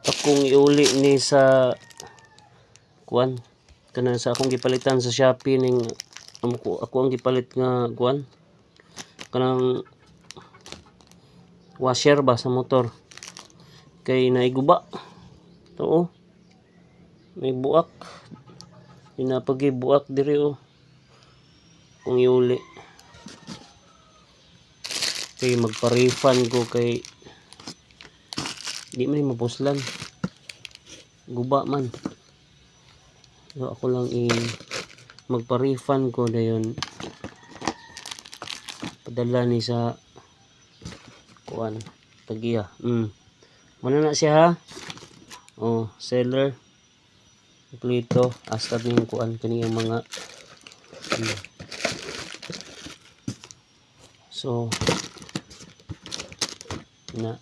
akong iuli ni sa kuan kanang sa akong gipalitan sa Shopee ning ako ang gipalit nga kuan kanang washer ba sa motor kay naiguba to may buak pinapagi buak diri kung iuli kay magpa-refund ko kay di man mapuslan guba man so ako lang magpa-refund ko dayon padala ni sa kuan tagiya muna na siya ha seller kompleto hasta ning kuan kaniyang mga so na